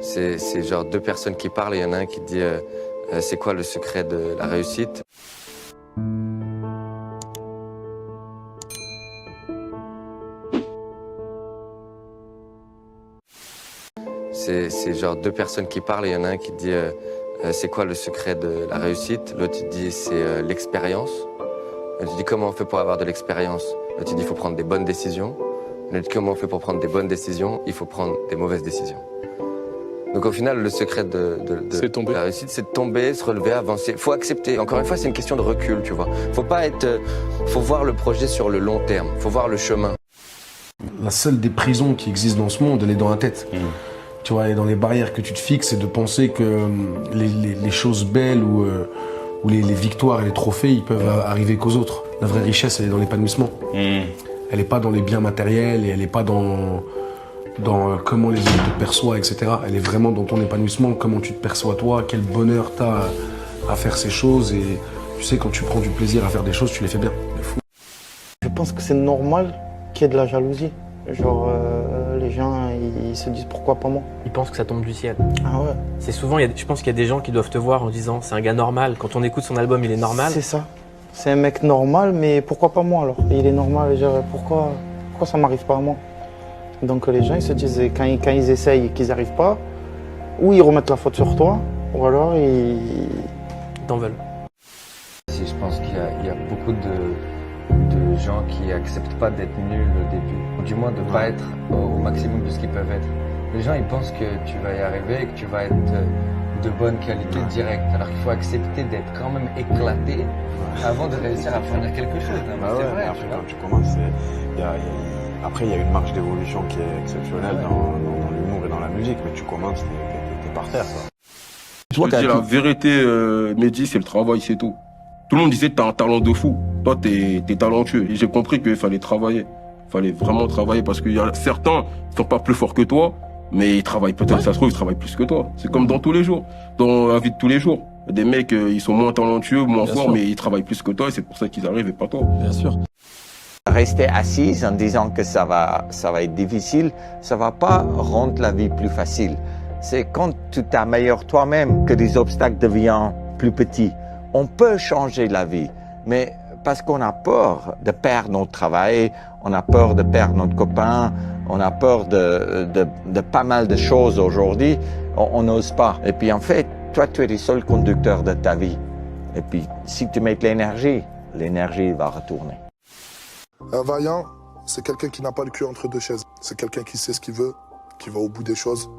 C'est genre deux personnes qui parlent et il y en a un qui dit c'est quoi le secret de la réussite? C'est genre deux personnes qui parlent et il y en a un qui dit c'est quoi le secret de la réussite? L'autre il dit c'est l'expérience. L'autre dit comment on fait pour avoir de l'expérience? L'autre il dit il faut prendre des bonnes décisions. L'autre dit comment on fait pour prendre des bonnes décisions? Il faut prendre des mauvaises décisions. Donc au final, le secret de la réussite, c'est de tomber, se relever, avancer. Faut accepter. Encore une fois, c'est une question de recul, tu vois. Faut voir le projet sur le long terme. Faut voir le chemin. La seule des prisons qui existent dans ce monde, elle est dans la tête. Tu vois, elle est dans les barrières que tu te fixes et de penser que les choses belles ou les victoires et les trophées, ils peuvent arriver qu'aux autres. La vraie richesse, elle est dans l'épanouissement. Elle n'est pas dans les biens matériels et elle n'est pas dans comment les autres te perçoivent, etc. Elle est vraiment dans ton épanouissement, comment tu te perçois toi, quel bonheur tu as à faire ces choses. Et tu sais, quand tu prends du plaisir à faire des choses, tu les fais bien. Je pense que c'est normal qu'il y ait de la jalousie. Genre, les gens, ils se disent pourquoi pas moi. Ils pensent que ça tombe du ciel. Ah ouais. C'est souvent, je pense qu'il y a des gens qui doivent te voir en disant c'est un gars normal. Quand on écoute son album, il est normal. C'est ça. C'est un mec normal, mais pourquoi pas moi alors? Il est normal, genre, pourquoi ça m'arrive pas à moi? Donc les gens ils se disent, quand ils essayent et qu'ils n'y arrivent pas, ou ils remettent la faute sur toi, ou alors ils t'en veulent. Je pense qu'il y a beaucoup de gens qui n'acceptent pas d'être nuls au début, ou du moins de ne pas être au maximum de ce qu'ils peuvent être. Les gens ils pensent que tu vas y arriver et que tu vas être de bonne qualité direct, alors qu'il faut accepter d'être quand même éclaté avant de réussir à fournir quelque chose. C'est vrai, après, quand tu commences, après, il y a une marge d'évolution qui est exceptionnelle dans l'humour et dans la musique, mais tu commences, t'es par terre. Je te dis la vérité, Mehdi, c'est le travail, c'est tout. Tout le monde disait que t'as un talent de fou. Toi, t'es talentueux. Et j'ai compris qu'il fallait travailler. Il fallait vraiment travailler parce qu'il y a certains qui sont pas plus forts que toi, mais ils travaillent peut-être, ça se trouve, ils travaillent plus que toi. C'est comme dans tous les jours, dans la vie de tous les jours. Des mecs, ils sont moins talentueux, moins forts, mais ils travaillent plus que toi et c'est pour ça qu'ils arrivent et pas toi. Bien sûr. Rester assise en disant que ça va être difficile, ça va pas rendre la vie plus facile. C'est quand tu t'améliores toi-même que les obstacles deviennent plus petits. On peut changer la vie, mais parce qu'on a peur de perdre notre travail, on a peur de perdre notre copain, on a peur de pas mal de choses aujourd'hui, on n'ose pas. Et puis en fait, toi tu es le seul conducteur de ta vie. Et puis si tu mets de l'énergie va retourner. Un vaillant, c'est quelqu'un qui n'a pas le cul entre deux chaises. C'est quelqu'un qui sait ce qu'il veut, qui va au bout des choses,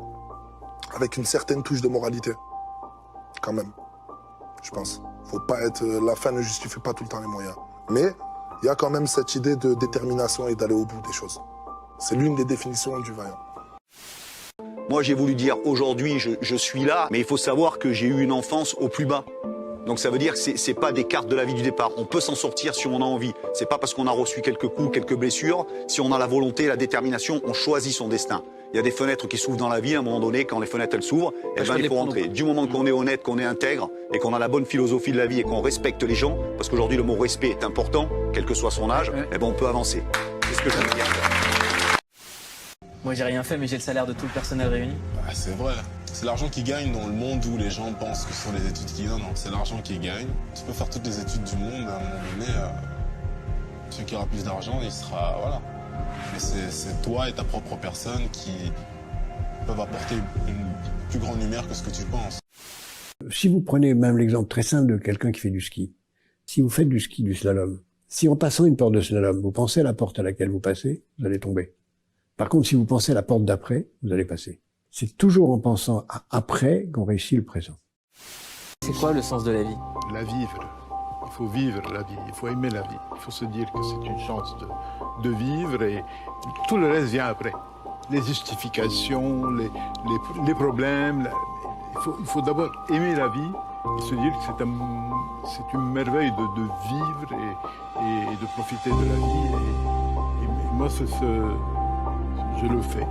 avec une certaine touche de moralité, quand même, je pense. Faut pas être, la fin ne justifie pas tout le temps les moyens. Mais il y a quand même cette idée de détermination et d'aller au bout des choses. C'est l'une des définitions du vaillant. Moi, j'ai voulu dire aujourd'hui, je suis là, mais il faut savoir que j'ai eu une enfance au plus bas. Donc ça veut dire que c'est pas des cartes de la vie du départ. On peut s'en sortir si on a envie. C'est pas parce qu'on a reçu quelques coups, quelques blessures. Si on a la volonté, la détermination, on choisit son destin. Il y a des fenêtres qui s'ouvrent dans la vie. À un moment donné, quand les fenêtres elles s'ouvrent, eh ben, il faut rentrer. Du moment qu'on est honnête, qu'on est intègre et qu'on a la bonne philosophie de la vie et qu'on respecte les gens, parce qu'aujourd'hui le mot respect est important, quel que soit son âge, eh ben on peut avancer. C'est ce que je veux dire. Moi j'ai rien fait, mais j'ai le salaire de tout le personnel réuni. C'est vrai. C'est l'argent qui gagne dans le monde où les gens pensent que ce sont les études qui gagnent. Non, c'est l'argent qui gagne. Tu peux faire toutes les études du monde, à un moment donné, celui qui aura plus d'argent, il sera... Voilà. Mais c'est toi et ta propre personne qui peuvent apporter une plus grande lumière que ce que tu penses. Si vous prenez même l'exemple très simple de quelqu'un qui fait du ski, si vous faites du ski, du slalom, si en passant une porte de slalom, vous pensez à la porte à laquelle vous passez, vous allez tomber. Par contre, si vous pensez à la porte d'après, vous allez passer. C'est toujours en pensant à après qu'on réussit le présent. C'est quoi le sens de la vie? La vivre. Il faut vivre la vie, il faut aimer la vie. Il faut se dire que c'est une chance de vivre et tout le reste vient après. Les justifications, les problèmes. Il faut d'abord aimer la vie et se dire que c'est une merveille de vivre et de profiter de la vie. Et moi, je le fais.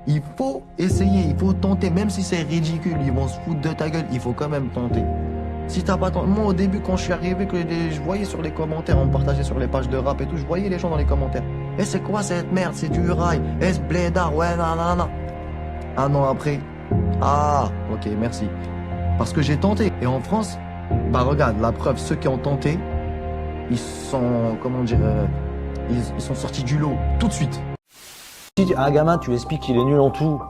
Il faut essayer, il faut tenter, même si c'est ridicule, ils vont se foutre de ta gueule, il faut quand même tenter. Si t'as pas tenté, moi au début quand je suis arrivé, je voyais sur les commentaires, on me partageait sur les pages de rap et tout, je voyais les gens dans les commentaires. Eh c'est quoi cette merde, c'est du rail, eh ce blédard, ouais nanana. Un an après, Ah, ok, merci. Parce que j'ai tenté. Et en France, bah regarde, la preuve, ceux qui ont tenté, ils sont, comment dire, ils sont sortis du lot tout de suite. Si à un gamin, tu lui expliques qu'il est nul en tout,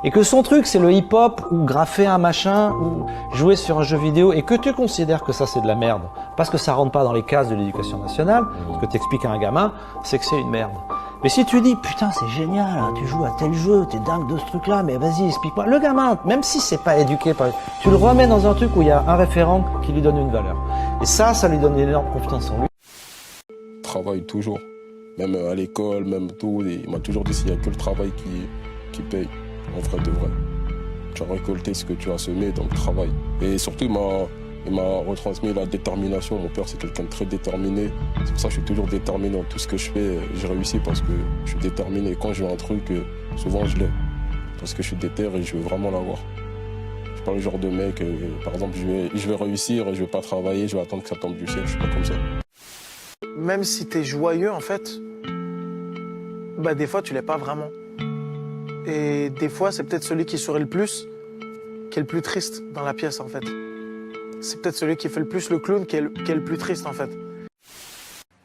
et que son truc c'est le hip-hop, ou graffer un machin, ou jouer sur un jeu vidéo, et que tu considères que ça c'est de la merde, parce que ça rentre pas dans les cases de l'éducation nationale, ce que t'expliques à un gamin, c'est que c'est une merde. Mais si tu dis, putain c'est génial, hein, tu joues à tel jeu, t'es dingue de ce truc-là, mais vas-y explique-moi. Le gamin, même si c'est pas éduqué, tu le remets dans un truc où il y a un référent qui lui donne une valeur. Et ça lui donne une énorme confiance en lui. Travaille toujours, même à l'école, même tout, il m'a toujours dit s'il n'y a que le travail qui paye. En vrai de vrai. Tu as récolté ce que tu as semé, donc travaille. Et surtout, il m'a retransmis la détermination. Mon père, c'est quelqu'un de très déterminé. C'est pour ça que je suis toujours déterminé dans tout ce que je fais. Je réussis parce que je suis déterminé. Quand je veux un truc, souvent je l'ai. Parce que je suis déter et je veux vraiment l'avoir. Je suis pas le genre de mec, par exemple, je vais réussir, je vais pas travailler, je vais attendre que ça tombe du ciel. Je suis pas comme ça. Même si t'es joyeux, en fait, bah des fois, tu l'es pas vraiment. Et des fois, c'est peut-être celui qui sourit le plus, qui est le plus triste dans la pièce, en fait. C'est peut-être celui qui fait le plus le clown, qui est le plus triste, en fait.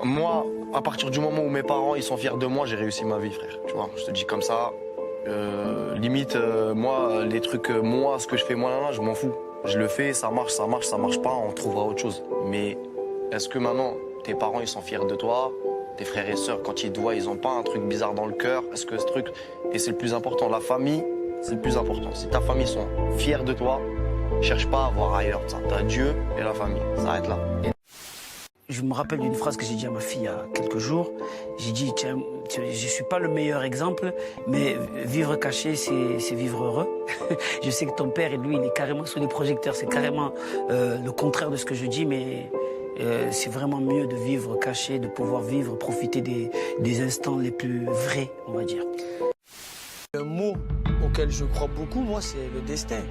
Moi, à partir du moment où mes parents ils sont fiers de moi, j'ai réussi ma vie, frère. Tu vois, je te dis comme ça. Limite, moi, les trucs, moi, ce que je fais moi, là, je m'en fous. Je le fais, ça marche pas, on trouvera autre chose. Mais est-ce que maintenant, tes parents ils sont fiers de toi? Tes frères et sœurs, quand ils te voient, ils ont pas un truc bizarre dans le cœur? Est-ce que ce truc... Et c'est le plus important, la famille, c'est le plus important. Si ta famille sont fiers de toi, cherche pas à voir ailleurs. T'as Dieu et la famille, ça arrête là. Je me rappelle d'une phrase que j'ai dit à ma fille il y a quelques jours. J'ai dit, tiens, je suis pas le meilleur exemple, mais vivre caché, c'est vivre heureux. Je sais que ton père, lui, il est carrément sous les projecteurs. C'est carrément le contraire de ce que je dis, mais... c'est vraiment mieux de vivre caché, de pouvoir vivre, profiter des instants les plus vrais, on va dire. Le mot auquel je crois beaucoup, moi, c'est le destin.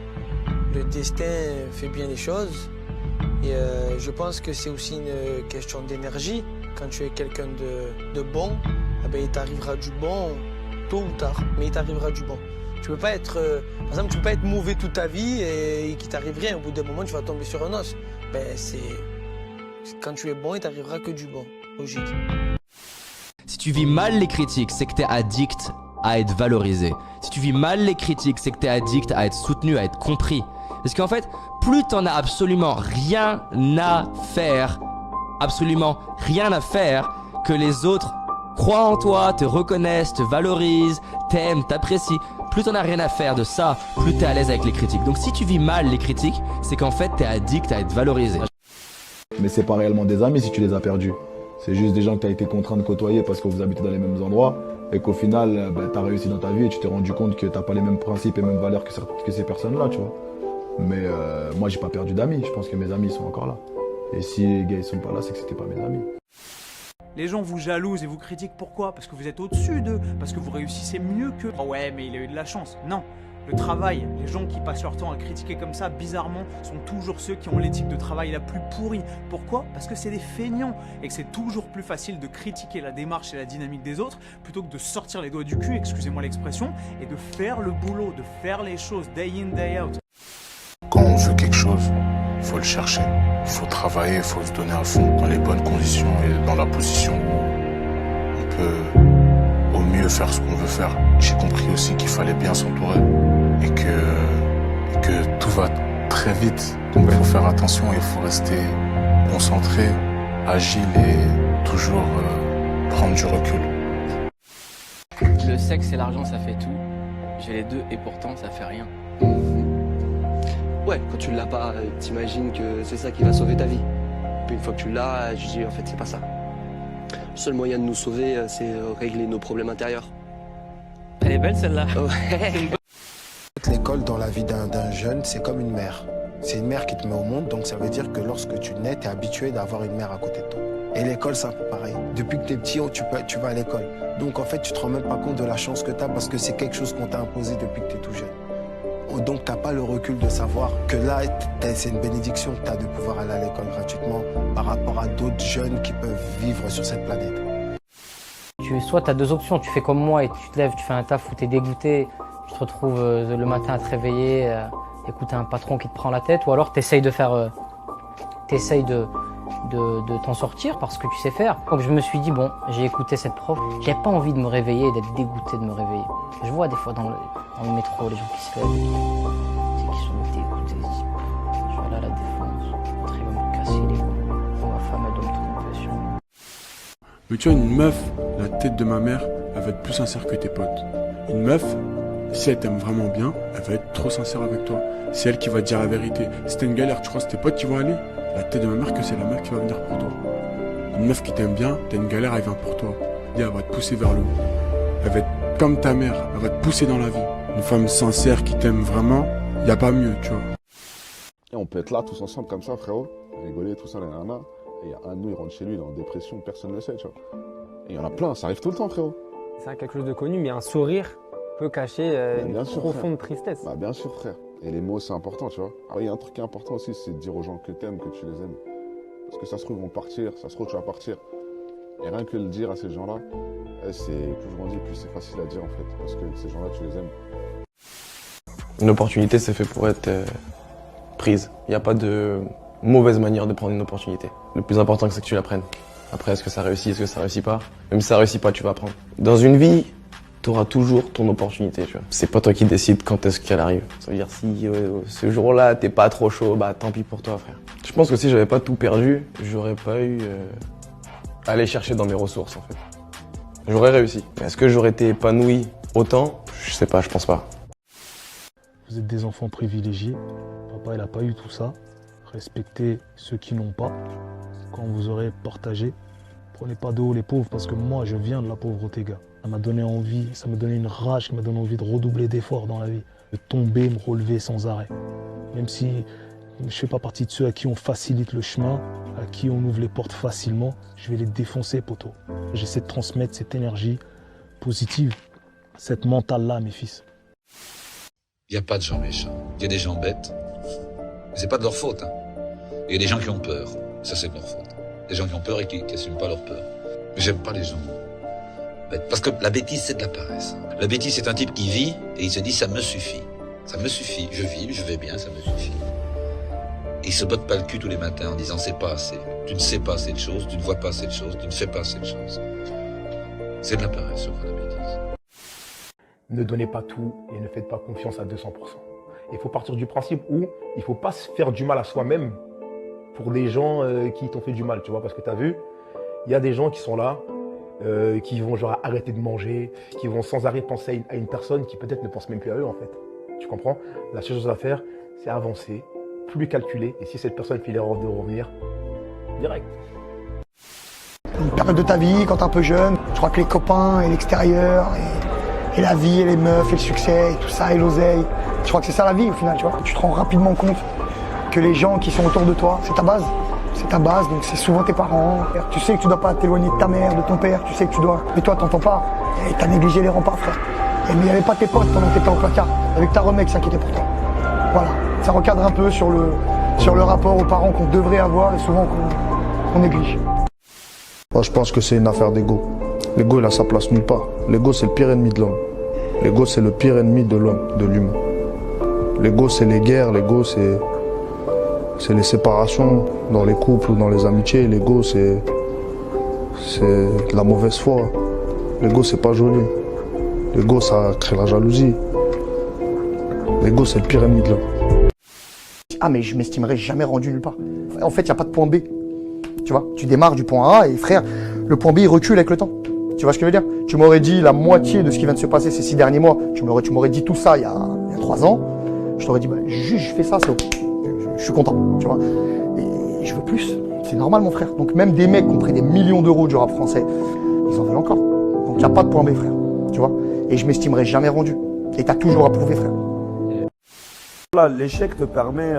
Le destin fait bien les choses. Et je pense que c'est aussi une question d'énergie. Quand tu es quelqu'un de bon, eh ben, il t'arrivera du bon tôt ou tard, mais il t'arrivera du bon. Tu peux pas être, par exemple, tu peux pas être mauvais toute ta vie et qu'il t'arrive rien. Au bout d'un moment, tu vas tomber sur un os. Ben, quand tu es bon, il t'arrivera que du bon. Logique. Si tu vis mal les critiques, c'est que t'es addict à être valorisé. Si tu vis mal les critiques, c'est que t'es addict à être soutenu, à être compris. Parce qu'en fait, plus t'en as absolument rien à faire, que les autres croient en toi, te reconnaissent, te valorisent, t'aiment, t'apprécient. Plus t'en as rien à faire de ça, plus t'es à l'aise avec les critiques. Donc si tu vis mal les critiques, c'est qu'en fait t'es addict à être valorisé. Mais c'est pas réellement des amis si tu les as perdus. C'est juste des gens que tu as été contraint de côtoyer parce que vous habitez dans les mêmes endroits et qu'au final, tu as réussi dans ta vie et tu t'es rendu compte que tu n'as pas les mêmes principes et mêmes valeurs que ces personnes-là, tu vois. Mais moi, j'ai pas perdu d'amis. Je pense que mes amis sont encore là. Et si les gars ils sont pas là, c'est que c'était pas mes amis. Les gens vous jalousent et vous critiquent, pourquoi? Parce que vous êtes au-dessus d'eux, parce que vous réussissez mieux qu'eux. Oh ouais, mais il a eu de la chance. Non. Le travail, les gens qui passent leur temps à critiquer comme ça, bizarrement, sont toujours ceux qui ont l'éthique de travail la plus pourrie. Pourquoi? Parce que c'est des feignants et que c'est toujours plus facile de critiquer la démarche et la dynamique des autres plutôt que de sortir les doigts du cul, excusez-moi l'expression, et de faire le boulot, de faire les choses day in, day out. Quand on veut quelque chose, il faut le chercher, il faut travailler, il faut se donner à fond dans les bonnes conditions et dans la position où on peut au mieux faire ce qu'on veut faire. J'ai compris aussi qu'il fallait bien s'entourer et que tout va très vite. Donc il faut faire attention et il faut rester concentré, agile et toujours prendre du recul. Le sexe et l'argent, ça fait tout. J'ai les deux et pourtant ça fait rien. Ouais, quand tu l'as pas, t'imagines que c'est ça qui va sauver ta vie. Puis une fois que tu l'as, je dis en fait c'est pas ça. Le seul moyen de nous sauver, c'est régler nos problèmes intérieurs. Elle est belle celle-là. Ouais. L'école dans la vie d'un jeune, c'est comme une mère. C'est une mère qui te met au monde, donc ça veut dire que lorsque tu nais, tu es habitué d'avoir une mère à côté de toi. Et l'école, c'est un peu pareil. Depuis que tu es petit, tu vas à l'école. Donc en fait, tu te rends même pas compte de la chance que tu as parce que c'est quelque chose qu'on t'a imposé depuis que tu es tout jeune. Donc t'as pas le recul de savoir que là, c'est une bénédiction que tu as de pouvoir aller à l'école gratuitement par rapport à d'autres jeunes qui peuvent vivre sur cette planète. Soit tu as deux options, tu fais comme moi et tu te lèves, tu fais un taf où tu es dégoûté, Tu te retrouves le matin à te réveiller, écouter un patron qui te prend la tête, ou alors t'essayes de t'en sortir parce que tu sais faire. Donc je me suis dit, bon, j'ai écouté cette prof, j'ai pas envie de me réveiller et d'être dégoûté de me réveiller. Je vois des fois dans le métro les gens qui se lèvent et qui sont dégoûtés. Je vais aller à la Défense, après il va me casser les couilles. Ma femme elle doit me tromper sur moi. Mais tu vois, une meuf, la tête de ma mère, elle va être plus sincère que tes potes. Une meuf, si elle t'aime vraiment bien, elle va être trop sincère avec toi. C'est elle qui va te dire la vérité. Si t'as une galère, tu crois que c'est tes potes qui vont aller? La tête de ma mère que c'est la meuf qui va venir pour toi. Une meuf qui t'aime bien, t'as une galère, elle vient pour toi. Et elle va te pousser vers le haut. Elle va être comme ta mère, elle va te pousser dans la vie. Une femme sincère qui t'aime vraiment, y a pas mieux, tu vois. Et on peut être là tous ensemble comme ça, frérot, rigoler, tout ça, nanana. Et il y a un de nous, il rentre chez lui, il est en dépression, personne ne le sait, tu vois. Et il y en a plein, ça arrive tout le temps, frérot. C'est quelque chose de connu, mais un sourire peut cacher une profonde tristesse. Bah bien sûr, frère. Et les mots, c'est important, tu vois. Alors, il y a un truc qui est important aussi, c'est de dire aux gens que t'aimes, que tu les aimes. Parce que ça se trouve, ils vont partir, ça se trouve, tu vas partir. Et rien que le dire à ces gens-là, c'est plus je grandis, plus c'est facile à dire, en fait. Parce que ces gens-là, tu les aimes. Une opportunité, c'est fait pour être prise. Il n'y a pas de mauvaise manière de prendre une opportunité. Le plus important, c'est que tu la prennes. Après, est-ce que ça réussit, est-ce que ça réussit pas? Même si ça réussit pas, tu vas apprendre. Dans une vie, tu auras toujours ton opportunité, tu vois. C'est pas toi qui décides quand est-ce qu'elle arrive. Ça veut dire si ce jour-là, t'es pas trop chaud, bah tant pis pour toi, frère. Je pense que si j'avais pas tout perdu, j'aurais pas eu à aller chercher dans mes ressources, en fait. J'aurais réussi. Mais est-ce que j'aurais été épanoui autant? Je sais pas, je pense pas. Vous êtes des enfants privilégiés. Papa, il a pas eu tout ça. Respectez ceux qui n'ont pas. Quand vous aurez partagé, prenez pas de haut les pauvres, parce que moi, je viens de la pauvreté, gars. Ça m'a donné envie, ça m'a donné une rage qui m'a donné envie de redoubler d'efforts dans la vie. De tomber, me relever sans arrêt. Même si je ne fais pas partie de ceux à qui on facilite le chemin, à qui on ouvre les portes facilement, je vais les défoncer, poteau. J'essaie de transmettre cette énergie positive, cette mentale-là à mes fils. Il n'y a pas de gens méchants. Il y a des gens bêtes. Mais c'est pas de leur faute. Hein. Il y a des gens qui ont peur. Ça, c'est de leur faute. Des gens qui ont peur et qui n'assument pas leur peur. Mais j'aime pas les gens bêtes. Parce que la bêtise, c'est de la paresse. La bêtise, c'est un type qui vit et il se dit, ça me suffit. Ça me suffit. Je vis, je vais bien, ça me suffit. Et il se botte pas le cul tous les matins en disant, c'est pas assez. Tu ne sais pas assez de choses, tu ne vois pas assez de choses, tu ne fais pas assez de choses. C'est de la paresse, sur la bêtise. Ne donnez pas tout et ne faites pas confiance à 200%. Il faut partir du principe où il ne faut pas se faire du mal à soi-même pour des gens qui t'ont fait du mal, tu vois, parce que tu as vu, il y a des gens qui sont là, qui vont genre arrêter de manger, qui vont sans arrêt penser à une personne qui peut-être ne pense même plus à eux, en fait. Tu comprends? La seule chose à faire, c'est avancer, plus calculer, et si cette personne fait l'erreur de revenir, direct. Une période de ta vie, quand t'es un peu jeune, je crois que les copains et l'extérieur, et la vie, et les meufs, et le succès, et tout ça, et l'oseille, je crois que c'est ça la vie au final, tu vois. Tu te rends rapidement compte que les gens qui sont autour de toi, c'est ta base. C'est ta base, donc c'est souvent tes parents. Tu sais que tu dois pas t'éloigner de ta mère, de ton père, tu sais que tu dois. Mais toi, t'entends pas. Et t'as négligé les remparts, frère. Mais il n'y avait pas tes potes pendant que t'étais en placard. Avec ta remec, ça qui était pour toi. Voilà. Ça recadre un peu sur le rapport aux parents qu'on devrait avoir et souvent qu'on néglige. Moi, je pense que c'est une affaire d'ego. L'ego, il a sa place nulle part. L'ego, c'est le pire ennemi de l'homme. L'ego, c'est le pire ennemi de l'homme, de l'humain. L'ego, c'est les guerres. L'ego, c'est les séparations dans les couples ou dans les amitiés. L'ego, c'est la mauvaise foi. L'ego, c'est pas joli. L'ego, ça crée la jalousie. L'ego, c'est le pire ennemi de l'homme. Ah, mais je m'estimerai jamais rendu nulle part. En fait, il n'y a pas de point B. Tu vois, tu démarres du point A et frère, le point B, il recule avec le temps. Tu vois ce que je veux dire? Tu m'aurais dit la moitié de ce qui vient de se passer ces 6 derniers mois. Tu m'aurais dit tout ça il y a 3 ans. Je t'aurais dit, bah, juste, je fais ça, c'est ok. Je suis content, tu vois. Et je veux plus. C'est normal, mon frère. Donc, même des mecs qui ont pris des millions d'euros du rap français, ils en veulent encore. Donc, il n'y a pas de point B, frère. Tu vois. Et je m'estimerai jamais rendu. Et t'as toujours à prouver, frère. Là, l'échec te permet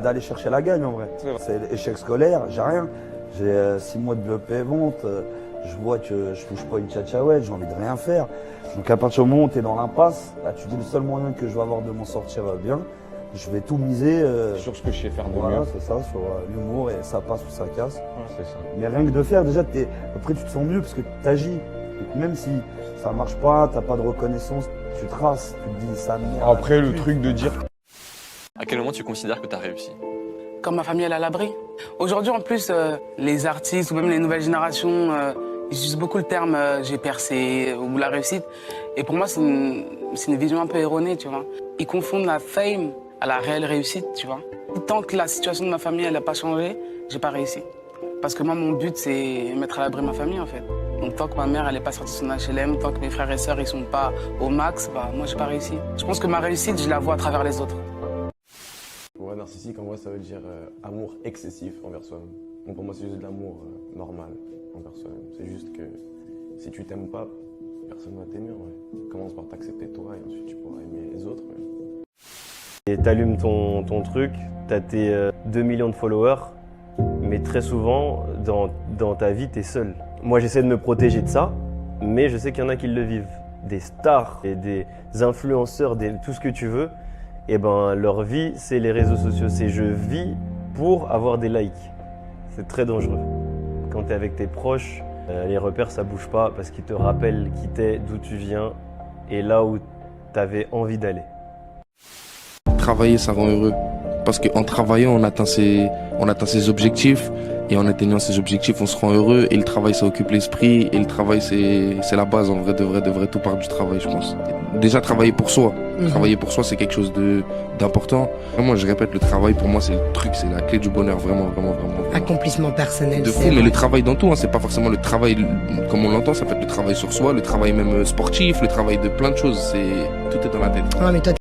d'aller chercher la gagne, en vrai. C'est l'échec scolaire, j'ai rien. J'ai 6 mois de BEP vente. Je vois que je touche pas une tchatchaouette, j'ai envie de rien faire. Donc, à partir du moment où tu es dans l'impasse, là, tu dis le seul moyen que je vais avoir de m'en sortir bien. Je vais tout miser sur ce que je sais faire de voilà, mieux. C'est ça, sur l'humour, et ça passe ou ça casse. Ouais, c'est ça. Mais rien que de faire, déjà, après tu te sens mieux parce que tu agis. Même si ça marche pas, t'as pas de reconnaissance, tu traces, tu te dis ça merde. Après, le truc de dire... À quel moment tu considères que tu as réussi? Quand ma famille elle est à l'abri. Aujourd'hui, en plus, les artistes ou même les nouvelles générations, ils utilisent beaucoup le terme j'ai percé ou la réussite. Et pour moi, c'est une vision un peu erronée, tu vois. Ils confondent la fame à la réelle réussite, tu vois. Tant que la situation de ma famille elle n'a pas changé, j'ai pas réussi. Parce que moi, mon but, c'est mettre à l'abri ma famille, en fait. Donc tant que ma mère elle n'est pas sortie de son HLM, tant que mes frères et sœurs ils sont pas au max, bah moi j'ai pas réussi. Je pense que ma réussite, je la vois à travers les autres. Ouais, narcissique, en vrai, ça veut dire amour excessif envers soi-même. Donc pour moi, c'est juste de l'amour normal envers soi-même. C'est juste que si tu t'aimes pas, personne va t'aimer. Ouais. Commence par t'accepter toi et ensuite tu pourras aimer les autres. Et t'allumes ton truc, t'as tes 2 millions de followers, mais très souvent, dans ta vie, t'es seul. Moi, j'essaie de me protéger de ça, mais je sais qu'il y en a qui le vivent. Des stars et des influenceurs, tout ce que tu veux, et ben leur vie, c'est les réseaux sociaux. C'est je vis pour avoir des likes. C'est très dangereux. Quand tu es avec tes proches, les repères, ça bouge pas parce qu'ils te rappellent qui t'es, d'où tu viens et là où tu avais envie d'aller. Travailler, ça rend heureux. Parce qu'en travaillant, on atteint ses objectifs. Et en atteignant ces objectifs, on se rend heureux. Et le travail, ça occupe l'esprit. Et le travail, c'est la base, en vrai, de vrai. Tout part du travail, je pense. Déjà, travailler pour soi. Travailler pour soi, c'est quelque chose d'important. Moi, je répète, le travail, pour moi, c'est le truc, c'est la clé du bonheur, vraiment. Accomplissement personnel. De fou, mais le travail dans tout, hein, c'est pas forcément le travail comme on l'entend. Ça peut être le travail sur soi, le travail même sportif, le travail de plein de choses. Tout est dans la tête. Ah, mais toi,